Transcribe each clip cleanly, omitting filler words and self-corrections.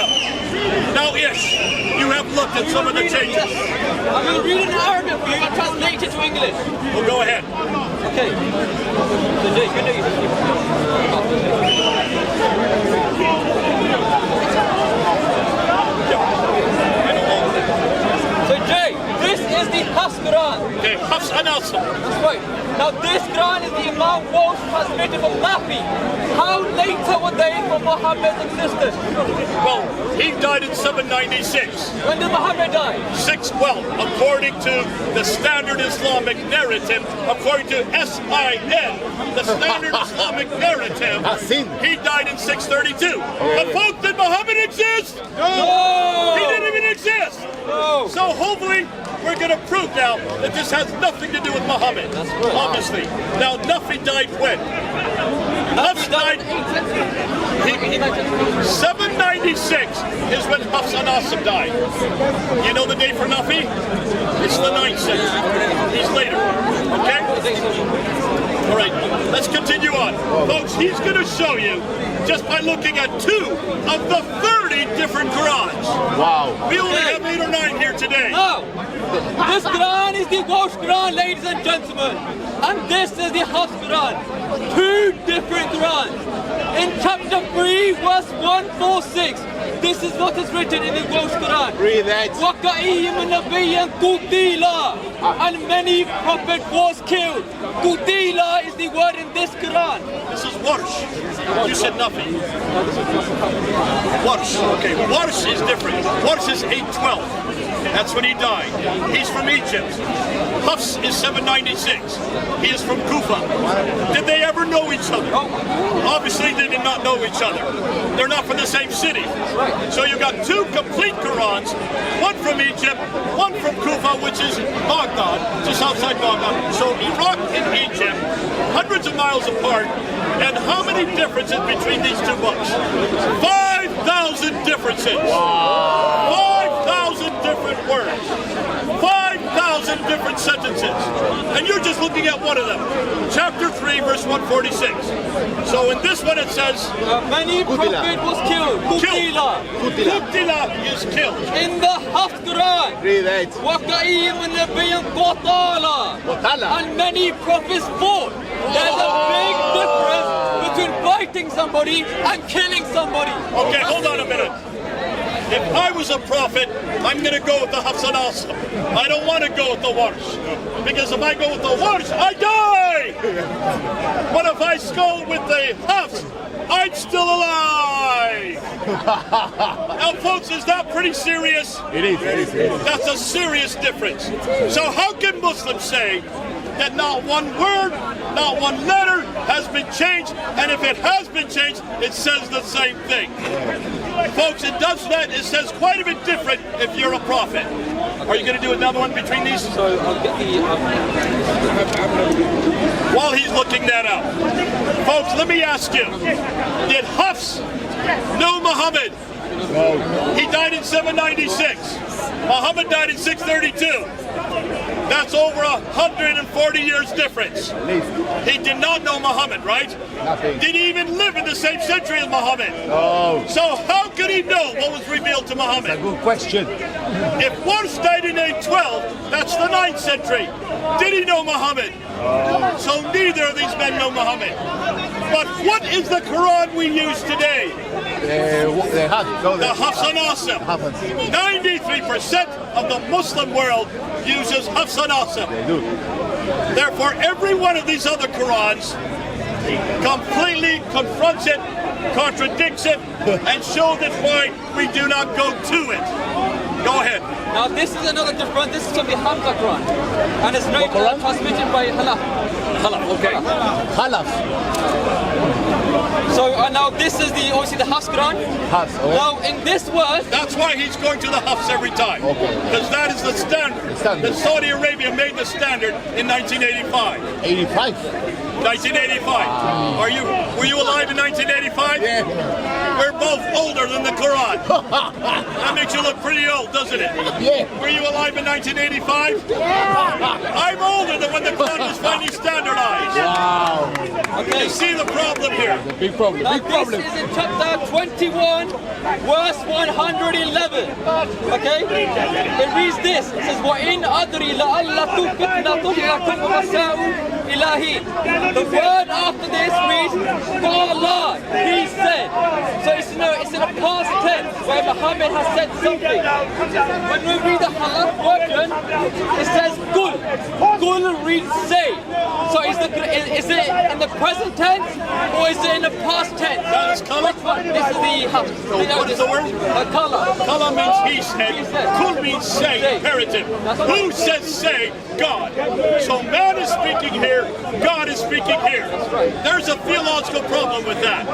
now. Now, Ish, you have looked at some of the changes. I'm going to read it in Arabic for you and translate it to English. Well, go ahead. Okay. So Jay, this is the Hafs Quran. Okay, Hafs Anasim. That's right. Now this Quran is the Imam Walsh translated from Nafi. How later were they for Muhammad's existence? Well, he died in 796. When did Muhammad die? Well, according to the Standard Islamic Narrative, according to SIN, the Standard Islamic Narrative, he died in 632. But folks, did Muhammad exist? No! He didn't even exist! No! So hopefully, we're going to prove now that this has nothing to do with Muhammad. That's right. Obviously. Now, Nafi died when? Hafs died. 796 is when Hafs Anasim died. You know the date for Nafi? It's the 9th century. He's later. Okay? All right, let's continue on. Folks, he's going to show you, just by looking at 2 of the 30 different Qurans. Wow. We only have 8 or 9 here today. No! This Quran is the Walsh Quran, ladies and gentlemen. And this is the Hafs Quran. 2 different Qurans. In chapter 3, verse 146, this is what is written in the Walsh Quran. Read that. وَكَأَيِّن مِّن نَبِيٍّ قُتِلَ And many prophet was killed. Qutila is the word in this Quran. This is Warsh. You said nothing. Warsh. Okay, Warsh is different. Warsh is 812. That's when he died. He's from Egypt. Hafs is 796. He is from Kufa. Did they ever know each other? Obviously they did not know each other. They're not from the same city. So you've got 2 complete Qurans, one from Egypt, one from Kufa, which is Baghdad, just outside Baghdad. So Iraq and Egypt, hundreds of miles apart. And how many differences between these 2 books? 5,000 differences. 5,000 different words. 5,000 different sentences. And you're just looking at one of them. Chapter 3, verse 146. So in this one it says, many prophet was killed. Qutila. Qutila is killed. In the Hafs Quran. Read that. وَكَأَيِّن مِّن نَبِيٍّ قُتِلَ And many prophets fought. There's a big difference between fighting somebody and killing somebody. Okay, hold on a minute. If I was a prophet, I'm going to go with the Hafs Anasim. I don't want to go with the Warsh. Because if I go with the Warsh, I die! But if I go with the Hafs, I'm still alive! Now, folks, is that pretty serious? It is. That's a serious difference. So how can Muslims say that not one word, not one letter has been changed, and if it has been changed, it says the same thing? Folks, it does that. It says quite a bit different if you're a prophet. Are you going to do another one between these? So I'll get the... While he's looking that up. Folks, let me ask you. Did Hafs know Muhammad? No. He died in 796. Muhammad died in 632. That's over 140 years difference. He did not know Muhammad, right? Nothing. Did he even live in the same century as Muhammad? No. So how could he know what was revealed to Muhammad? That's a good question. If Warsh died in 812, that's the 9th century. Did he know Muhammad? So neither of these men know Muhammad. But what is the Quran we use today? The Hafs Anasim. 93% of the Muslim world uses Hafs Anasim. They do. Therefore, every one of these other Qurans completely confronts it, contradicts it, and shows it why we do not go to it. Go ahead. Now this is another difference. This is from the Hamza Quran. And it's transmitted by Khalaf. Khalaf, okay. Khalaf. So now this is obviously the Hafs Quran. Hafs, okay. Now in this verse, That's why he's going to the Hafs every time. Okay. Because that is the standard. Standard. That Saudi Arabia made the standard in 1985. 85. 1985. Were you alive in 1985? Yeah. We're both older than the Quran. That makes you look pretty old, doesn't it? Yeah. Were you alive in 1985? I'm older than when the Quran was finally standardized. Wow. You see the problem here? Big problem. Now Big problem. this is in chapter 21, verse 111. Okay? It reads this. It says, وَإِنْ أَدْرِي لَأَلَّكُمْ فِتْنَةٌ لَكُمْ وَمَسَاءٌ إِلَهِينَ. The word after this reads, Allah, he said. So it's in a past tense where Muhammad has said something. When we read the Halaf version, it says Qul. Qul reads say. So is it in the present tense or is it in the past tense? That is color. This is the What is the word? color. Kala means he said. Kul means say, imperative. Who says say? God. So man is speaking here, God is speaking here. There's a theological problem with that.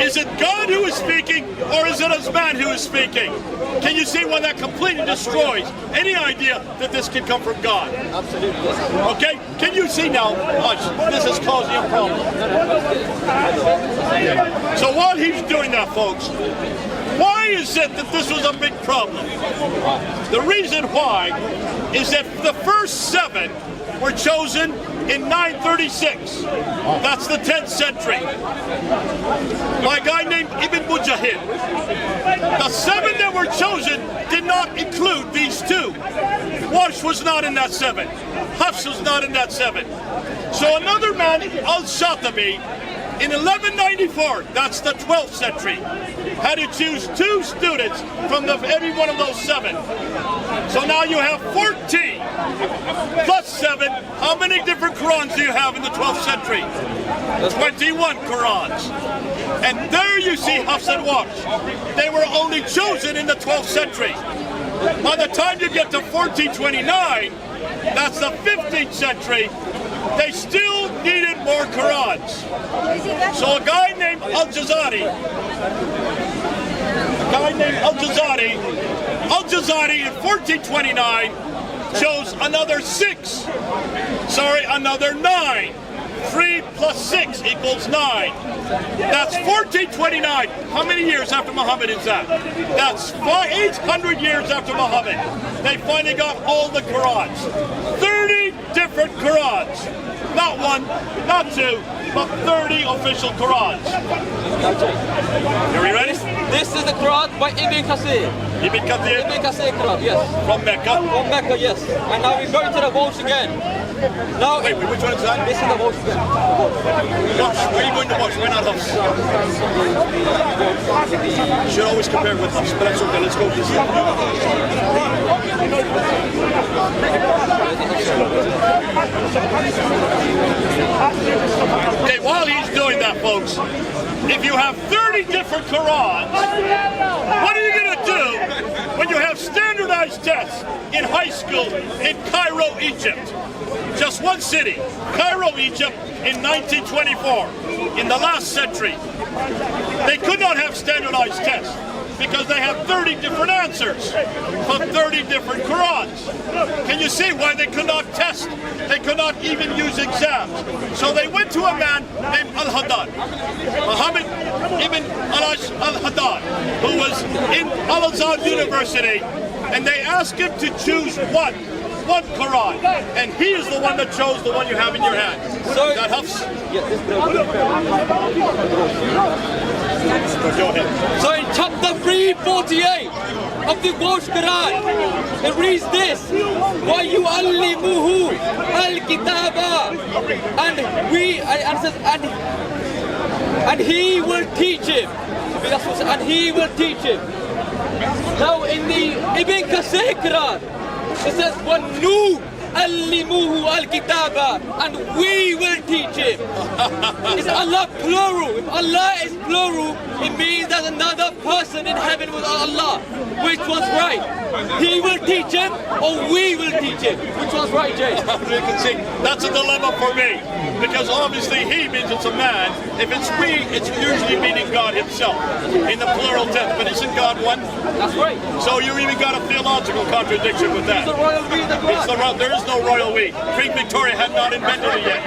Is it God who is speaking or is it a man who is speaking? Can you see why that completely destroys any idea that this can come from God? Absolutely. Okay? Can you see now, Hush, this is causing a problem. So while he's doing that, folks, why is it that this was a big problem? The reason why is that the first 7 were chosen in 936. That's the 10th century. By a guy named Ibn Mujahid. The 7 that were chosen did not include these 2. Warsh was not in that 7. Hafs was not in that 7. So another man, Al-Shatabi, in 1194, that's the 12th century, had to choose 2 students from every one of those 7. So now you have 14 plus 7. How many different Qurans do you have in the 12th century? 21 Qurans. And there you see Hafs and Warsh. They were only chosen in the 12th century. By the time you get to 1429, that's the 15th century, they still needed more Qurans. So a guy named Al-Jazari in 1429 chose another 9. 3 plus 6 equals 9. That's 1429. How many years after Muhammad is that? That's 800 years after Muhammad. They finally got all the Qurans. 30 different Qurans. Not 1, not 2, but 30 official Qurans. Are we ready? This is the Quran by Ibn Kathir. Ibn Kathir? Ibn Kathir Quran, yes. From Mecca? From Mecca, yes. And now we're going to the Walsh again. Now, Wait, which one is that? this is the Walsh again. Watch. Where are you going to watch? Why not Hafs? You should always compare with Hafs, but that's okay. Let's go with this. Okay, while he's doing that, folks, if you have 30 different Qurans, what are you going to do when you have standardized tests in high school in Cairo, Egypt? Just one city, Cairo, Egypt, in 1924, in the last century. They could not have standardized tests because they have 30 different answers from 30 different Qurans. Can you see why they could not test? They could not even use exams. So they went to a man named Al-Haddad, Muhammad ibn Al-Haddad, who was in Al-Azhar University, and they asked him to choose one Quran, and he is the one that chose the one you have in your hand. So, that Hafs? Go ahead. So in chapter 348 of the Walsh Quran, it reads this: وَيُعَلِّمُهُ الْكِتَابَ, and he will teach him. That's what it says, and he will teach him. Now in the Ibn Kathir Quran, it says وَنُّ Allimuhu al-kitaba, and we will teach him. Is Allah plural? If Allah is plural, it means there's another person in heaven with Allah. Which one's right? He will teach him, or we will teach him? Which one's right, Jay? You can see, that's a dilemma for me, because obviously he means it's a man. If it's we, it's usually meaning God himself in the plural tense. But isn't God one? That's right. So you even got a theological contradiction with that. It's the royal we, the There is no royal we. Queen Victoria had not invented it yet.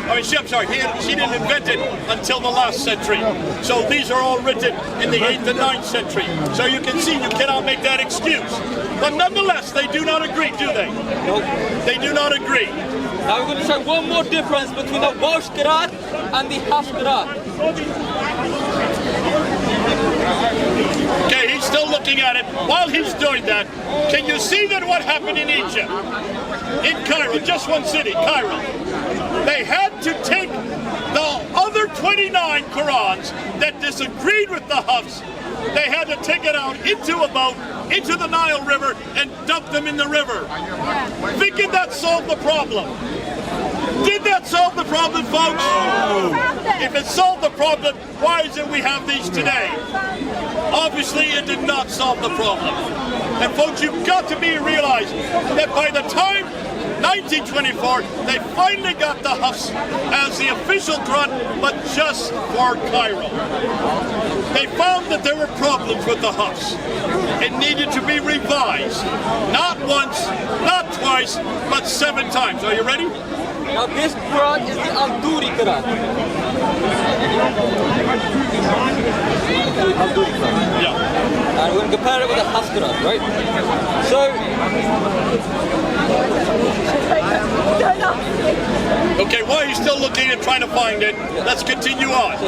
I'm sorry, she didn't invent it until the last century. So these are all written in the 8th and 9th century. So you can see you cannot make that excuse. But nonetheless, they do not agree, do they? Nope. They do not agree. Now we're going to show one more difference between the Welsh Quran and the Hafs Quran. Okay, he's still looking at it. While he's doing that, can you see that what happened in Egypt? In Cairo, just one city, Cairo. They had to take the other 29 Qurans that disagreed with the Hafs. They had to take it out into a boat, into the Nile River, and dump them in the river. Thinking that solved the problem. Did that solve the problem, folks? If it solved the problem, why is it we have these today? Obviously, it did not solve the problem. And folks, you've got to realize that by the time 1924, they finally got the Hafs as the official Quran, but just for Cairo. They found that there were problems with the Hafs. It needed to be revised. Not once, not twice, but 7 times. Are you ready? Now this Quran is the Al-Duri Quran. Al-Duri Quran. Yeah. And we're going to compare it with the Hafs Quran, right? So... Okay, while he's still looking and trying to find it, let's continue on.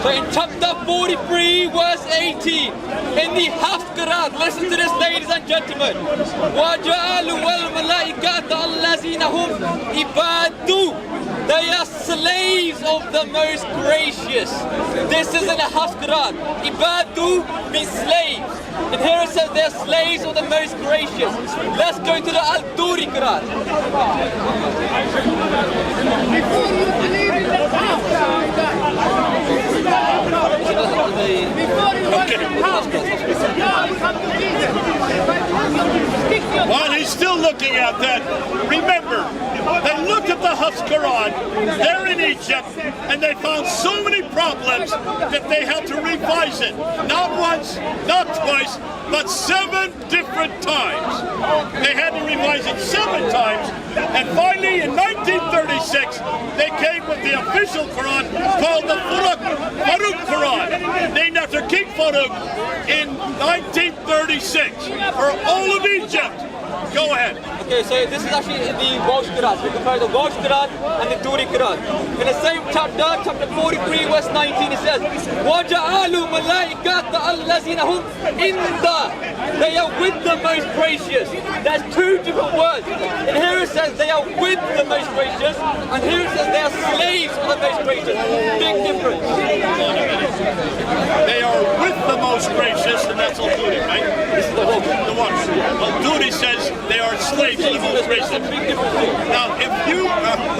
So in chapter 43, verse 18, in the Hafs Quran, listen to this, ladies and gentlemen. وَجَعَلُوا وَالْمَلَائِكَةَ الَّذِينَ هُمْ عِبَادُ. They are slaves of the most gracious. This is in the Hafs Quran. Ibadu means slaves. And here it says they are slaves of the most gracious. Let's go to the Al-Duri Quran. Before you believe in the house, while he's still looking at that, remember, they looked at the Hafs Quran, they're in Egypt, and they found so many problems that they had to revise it. Not once, not twice, but 7 different times. They had to revise it 7 times, and finally in 1936, they came with the official Quran called the Farouk Quran, named after King Farouk in 1936 for all of Egypt. Go ahead. Okay, so this is actually the Welsh Quran. We compare the Welsh Quran and the Duri Quran. In the same chapter, chapter 43, verse 19, it says, وَجَعَلُوا مَلَائِكَةَ الَّذِينَ هُمْ عِنْدَ. They are with the most gracious. There's 2 different words. And here it says they are with the most gracious, and here it says they are slaves of the most gracious. Big difference. They are with the most gracious, and that's Al-Duri, right? This is the whole thing. The one. Al-Duri says they are slaves of the most gracious. Now, if you,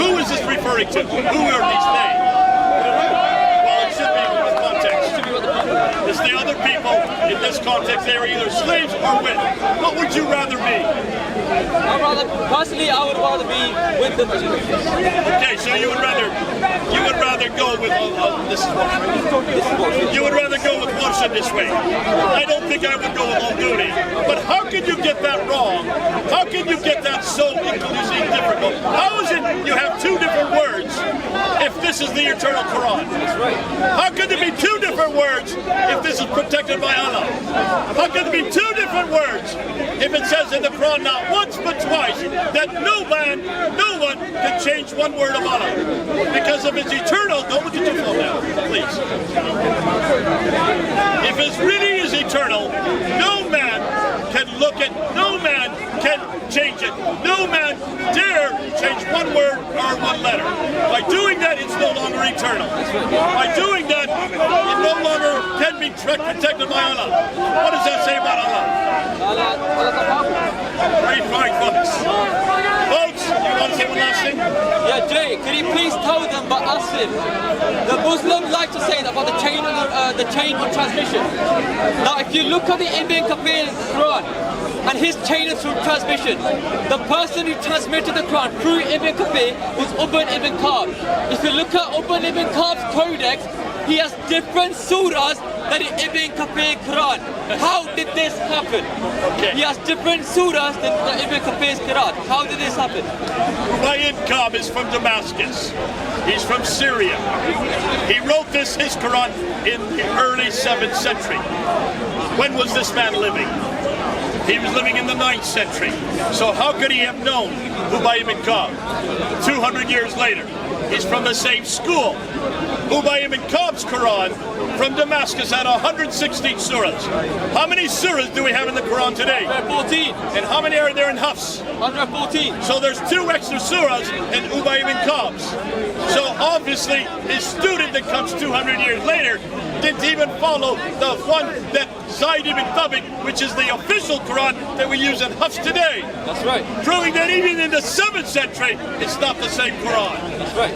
who is this referring to? Who are these they? Well, it should be with the context. It's the other people in this context. They are either slaves or with. What would you rather be? Personally, I would rather be with the most gracious. Okay, so you would rather go with this is what you would rather go with Warsa this way. I don't think I would go with Al-Duri. But how can you get that wrong? How can you get that so inclusively difficult? How is it you have 2 different words if this is the eternal Quran? That's right. How could there be 2 different words if this is protected by Allah? How could there be 2 different words if it says in the Quran not once but twice that no one can change 1 word of Allah? Because if it's eternal, don't look at your phone now, please. If it really is eternal, no man can change it. No man dare change 1 word or 1 letter. By doing that, it's no longer eternal. By doing that, it no longer can be protected by Allah. What does that say about Allah? Right, folks. Folks, you want to say one last thing? Yeah, Jay, could you please tell them about Asim? The Muslims like to say that about the chain of transmission. Now, if you look at the Ibn Kathir Quran and his chain of transmission, the person who transmitted the Quran through Ibn Kathir was Ibn Ka'b. If you look at Ibn Ka'b's codex, he has different surahs than the Ibn Kathir Quran. How did this happen? Okay. He has different surahs than the Ibn Kathir's Quran. How did this happen? Ubayy ibn Ka'b is from Damascus. He's from Syria. He wrote his Quran in the early 7th century. When was this man living? He was living in the 9th century. So how could he have known Ubayy ibn Ka'b? 200 years later. He's from the same school. Ubayy ibn Ka'b's Quran from Damascus had 116 surahs. How many surahs do we have in the Quran today? 14. And how many are there in Hafs? 114. So there's 2 extra surahs in Ubayy ibn Ka'b's. So obviously his student that comes 200 years later didn't even follow the one that Zayd ibn Thabit, which is the official Quran that we use in Hafs today. That's right. Proving that even in the 7th century, it's not the same Quran. That's right.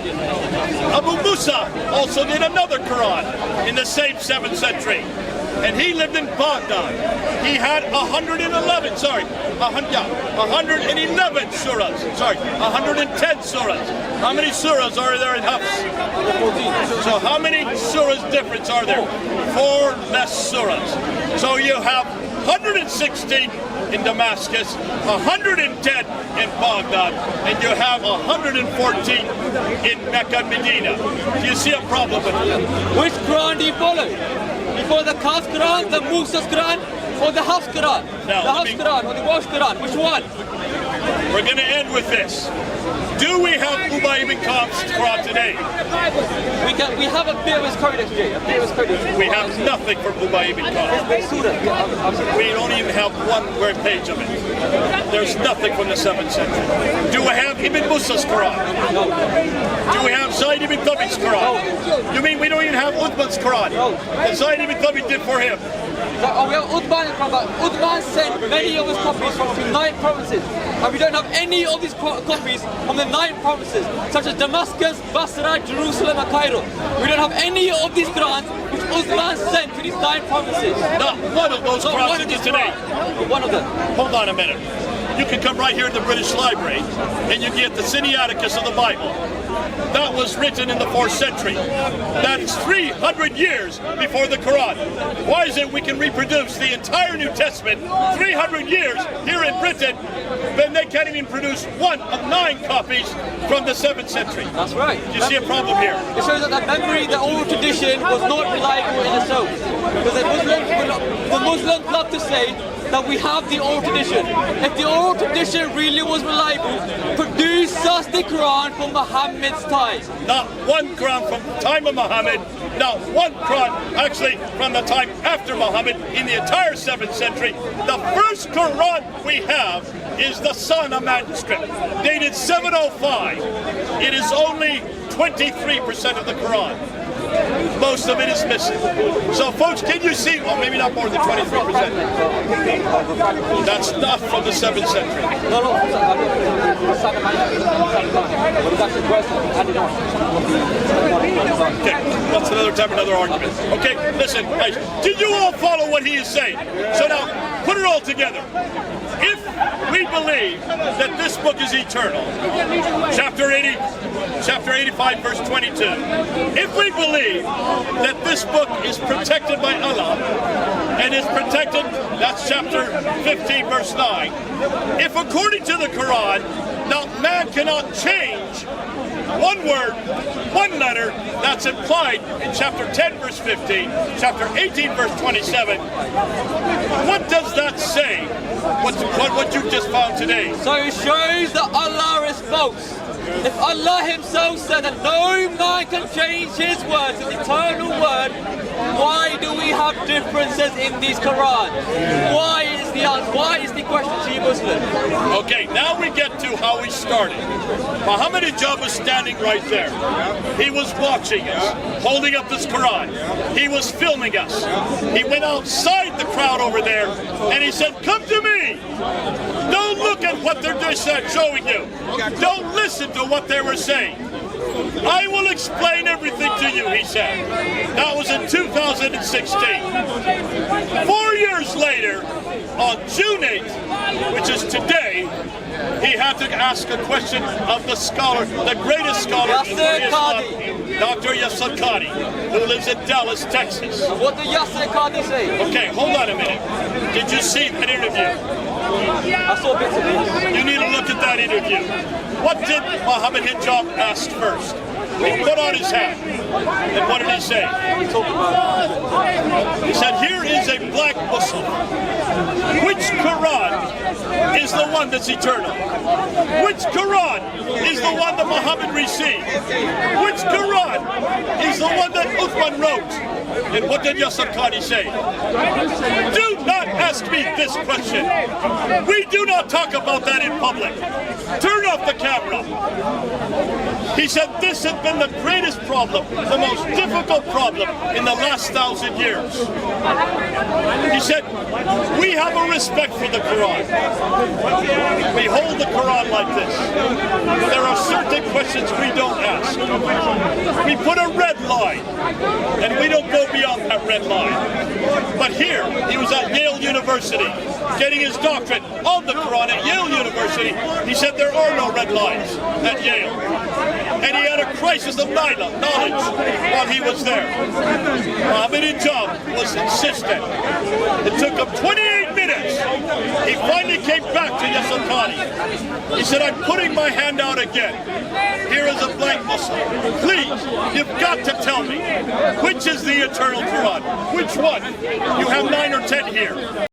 Abu Musa also did another Quran in the same 7th century. And he lived in Baghdad. He had 111 surahs. 110 surahs. How many surahs are there in Hafs? 14. So how many surahs difference are there? 4 less surahs. So you have 116 in Damascus, 110 in Baghdad, and you have 114 in Mecca and Medina. Do you see a problem with it? Which Quran do you follow? You follow the Kaf Quran, the Musa's Quran, or the Hafs Quran? Now, The Hafs Quran or the Wash Quran? Which one? We're going to end with this. Do we have Ubayy ibn Ka'b's Quran today? We have a bit of his codex, Jay. A bit of his codex. We have nothing from Ubayy ibn Ka'b. We don't even have 1 word page of it. There's nothing from the 7th century. Do we have Ibn Musa's Quran? No. Do we have Zayd ibn Thabit's Quran? You mean we don't even have Uthman's Quran? No. And Zayd ibn Thabit did for him. Oh, we have Uthman in Quran, but Uthman sent many of his copies from the 9 provinces. And we don't have any of these copies from the 9 provinces, such as Damascus, Basra, Jerusalem, and Cairo. We don't have any of these Qurans which Uthman sent to these 9 provinces. Not one of those Qurans exist today. One of them. Hold on a minute. You can come right here to the British Library and you get the Sinaiticus of the Bible. That was written in the 4th century. That is 300 years before the Quran. Why is it we can reproduce the entire New Testament 300 years here in Britain, then they can't even produce 1 of 9 copies from the 7th century? That's right. Do you see a problem here? It shows that the memory, the oral tradition was not reliable in itself. Because the Muslims love to say that we have the oral tradition. If the oral tradition really was reliable, produce us the Quran from Muhammad's time. Not 1 Quran from the time of Muhammad, not 1 Quran actually from the time after Muhammad in the entire 7th century. The first Quran we have is the Sana manuscript, dated 705. It is only 23% of the Quran. Most of it is missing. So folks, can you see, well maybe not more than 23%. That's not from the 7th century. No. Okay, that's another time, another argument. Okay, listen, guys, did you all follow what he is saying? So now, put it all together. If we believe that this book is eternal, chapter 85, verse 22, if we believe that this book is protected by Allah, and is protected, that's chapter 15, verse 9, if according to the Quran, now man cannot change 1 word, 1 letter that's implied in chapter 10, verse 15, chapter 18, verse 27. What does that say? What you just found today? So it shows that Allah is false. If Allah himself said that no man can change his words, his eternal word, why do we have differences in these Quran? Why is the answer? Why is the question to you Muslims? Okay, now we get to how we started. Muhammad Hijab was standing right there. He was watching us, holding up this Quran. He was filming us. He went outside the crowd over there and he said, "Come to me. Don't look at what they're just showing you. Don't listen to what they were saying. I will explain everything to you," he said. That was in 2016. 4 years later, on June 8th, which is today, he he had to ask a question of the scholar, the greatest scholar in Islam, Dr. Yasser Qadi, who lives in Dallas, Texas. What did Yasser Qadi say? Okay, hold on a minute. Did you see that interview? I saw bits of it. You need to look at that interview. What did Muhammad Hijab ask first? He put on his hat. And what did he say? He said, here is a black Muslim. Which Quran is the one that's eternal? Which Quran is the one that Muhammad received? Which Quran is the one that Uthman wrote? And what did Yasser Qadi say? Do not ask me this question. We do not talk about that in public. Turn off the camera. He said this had been the greatest problem, the most difficult problem in the last 1,000 years. He said, we have a respect for the Quran. We hold the Quran like this. There are certain questions we don't ask. We put a red line, and we don't go beyond that red line. But here, he was at Yale University, getting his doctorate on the Quran at Yale University. He said there are no red lines at Yale. And he had a crisis of knowledge while he was there. Muhammad Hijab was insistent. It took him 28 minutes. He finally came back to Yasser Qadi. He said, I'm putting my hand out again. Here is a black Muslim. Please, you've got to tell me, which is the eternal Quran? Which one? You have 9 or 10 here.